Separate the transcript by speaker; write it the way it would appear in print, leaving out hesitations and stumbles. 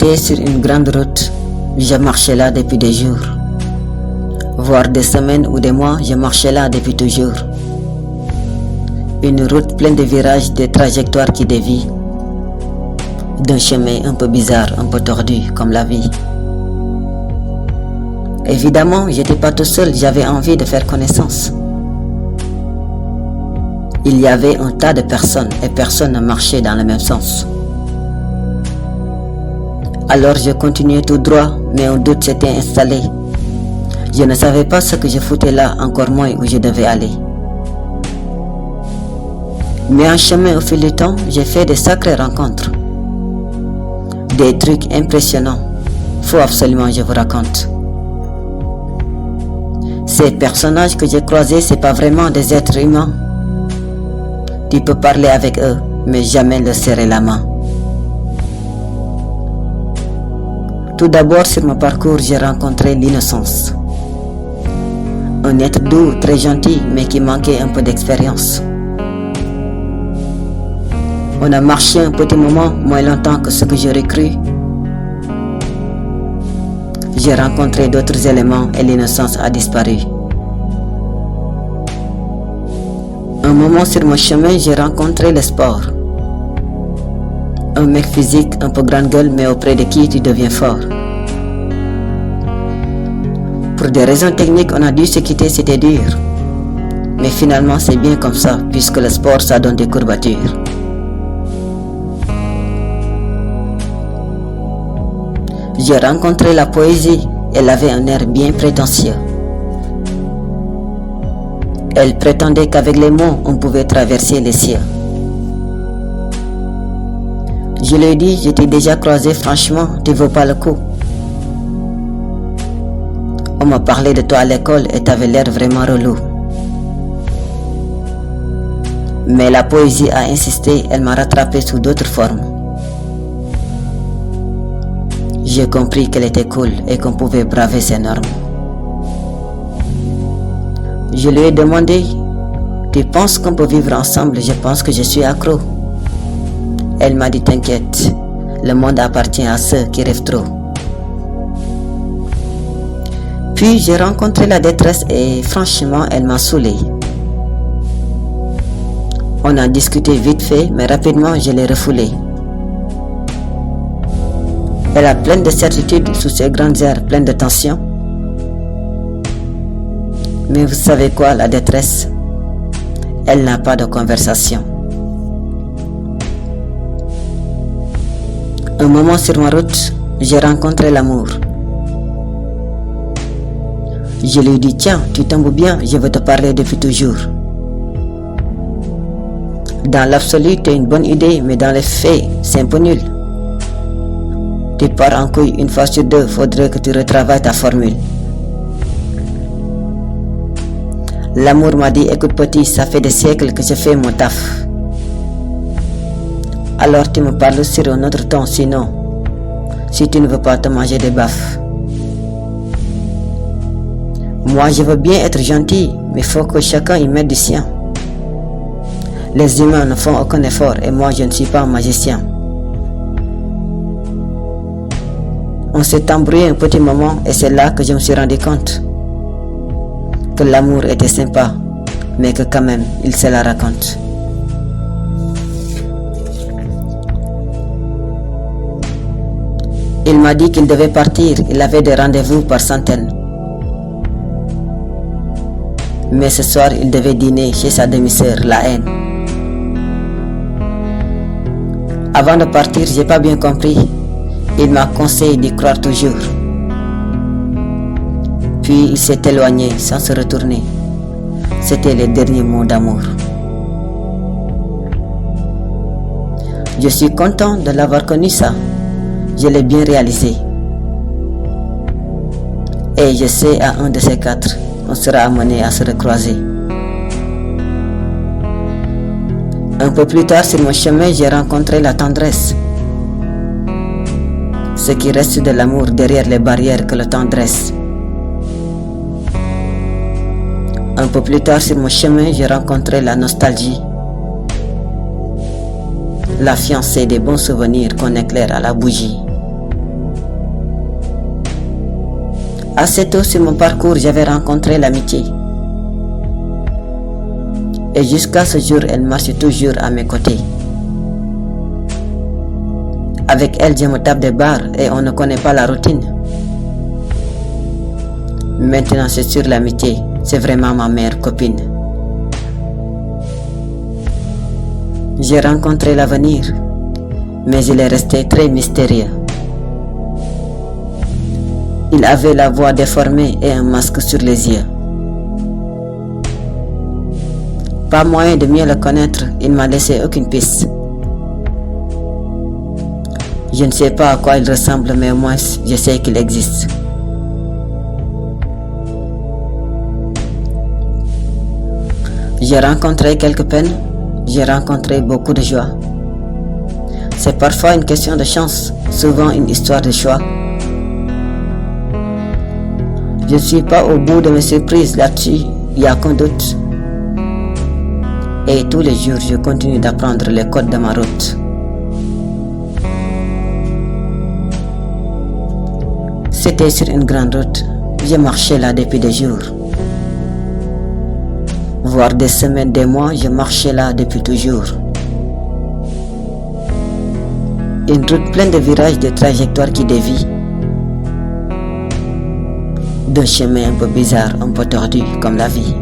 Speaker 1: J'étais sur une grande route, je marchais là depuis des jours. Voire des semaines ou des mois, je marchais là depuis toujours. Une route pleine de virages, de trajectoires qui dévient. D'un chemin un peu bizarre, un peu tordu, comme la vie. Évidemment, j'étais pas tout seul, j'avais envie de faire connaissance. Il y avait un tas de personnes et personne ne marchait dans le même sens. Alors je continuais tout droit, mais un doute s'était installé. Je ne savais pas ce que je foutais là, encore moins où je devais aller. Mais en chemin au fil du temps, j'ai fait des sacrées rencontres. Des trucs impressionnants. Faut absolument que je vous raconte. Ces personnages que j'ai croisés, c'est pas vraiment des êtres humains. Tu peux parler avec eux, mais jamais leur serrer la main. Tout d'abord, sur mon parcours, j'ai rencontré l'innocence. Un être doux, très gentil, mais qui manquait un peu d'expérience. On a marché un petit moment, moins longtemps que ce que j'aurais cru. J'ai rencontré d'autres éléments et l'innocence a disparu. Un moment sur mon chemin, j'ai rencontré le sport. Un mec physique, un peu grande gueule, mais auprès de qui tu deviens fort. Pour des raisons techniques, on a dû se quitter, c'était dur. Mais finalement, c'est bien comme ça, puisque le sport, ça donne des courbatures. J'ai rencontré la poésie, elle avait un air bien prétentieux. Elle prétendait qu'avec les mots, on pouvait traverser les cieux. Je lui ai dit, je t'ai déjà croisé, franchement, tu ne vaux pas le coup. On m'a parlé de toi à l'école et tu avais l'air vraiment relou. Mais la poésie a insisté, elle m'a rattrapé sous d'autres formes. J'ai compris qu'elle était cool et qu'on pouvait braver ses normes. Je lui ai demandé, tu penses qu'on peut vivre ensemble? Je pense que je suis accro. Elle m'a dit, t'inquiète, le monde appartient à ceux qui rêvent trop. Puis j'ai rencontré la détresse et franchement, elle m'a saoulé. On a discuté vite fait, mais rapidement, je l'ai refoulée. Elle a plein de certitudes sous ses grandes airs, pleines de tension. Mais vous savez quoi, la détresse? Elle n'a pas de conversation. Un moment sur ma route, j'ai rencontré l'amour. Je lui ai dit, tiens, tu tombes bien, je veux te parler depuis toujours. Dans l'absolu, tu as une bonne idée, mais dans les faits, c'est un peu nul. Tu pars en couille une fois sur deux, faudrait que tu retravailles ta formule. L'amour m'a dit, écoute petit, ça fait des siècles que je fais mon taf. Alors tu me parles sur un autre ton, sinon, si tu ne veux pas te manger des baffes. Moi je veux bien être gentil, mais il faut que chacun y mette du sien. Les humains ne font aucun effort et moi je ne suis pas un magicien. On s'est embrouillé un petit moment et c'est là que je me suis rendu compte que l'amour était sympa, mais que quand même, il se la raconte. Il m'a dit qu'il devait partir, il avait des rendez-vous par centaines. Mais ce soir, il devait dîner chez sa demi-sœur, la haine. Avant de partir, j'ai pas bien compris. Il m'a conseillé d'y croire toujours. Puis il s'est éloigné sans se retourner. C'était les derniers mots d'amour. Je suis content de l'avoir connu ça. Je l'ai bien réalisé. Et je sais, à un de ces quatre, on sera amené à se recroiser. Un peu plus tard sur mon chemin, j'ai rencontré la tendresse. Ce qui reste de l'amour derrière les barrières que le temps dresse. Un peu plus tard sur mon chemin, j'ai rencontré la nostalgie. La fiancée des bons souvenirs qu'on éclaire à la bougie. Assez tôt sur mon parcours, j'avais rencontré l'amitié. Et jusqu'à ce jour, elle marche toujours à mes côtés. Avec elle, je me tape des barres et on ne connaît pas la routine. Maintenant, c'est sur l'amitié. C'est vraiment ma meilleure copine. J'ai rencontré l'avenir, mais il est resté très mystérieux. Il avait la voix déformée et un masque sur les yeux. Pas moyen de mieux le connaître, il ne m'a laissé aucune piste. Je ne sais pas à quoi il ressemble, mais au moins je sais qu'il existe. J'ai rencontré quelques peines, j'ai rencontré beaucoup de joie. C'est parfois une question de chance, souvent une histoire de choix. Je ne suis pas au bout de mes surprises là-dessus, il n'y a qu'un doute. Et tous les jours, je continue d'apprendre les codes de ma route. C'était sur une grande route, je marchais là depuis des jours. Voire des semaines, des mois, je marchais là depuis toujours. Une route pleine de virages, de trajectoires qui dévient. D'un chemin un peu bizarre, un peu tordu comme la vie.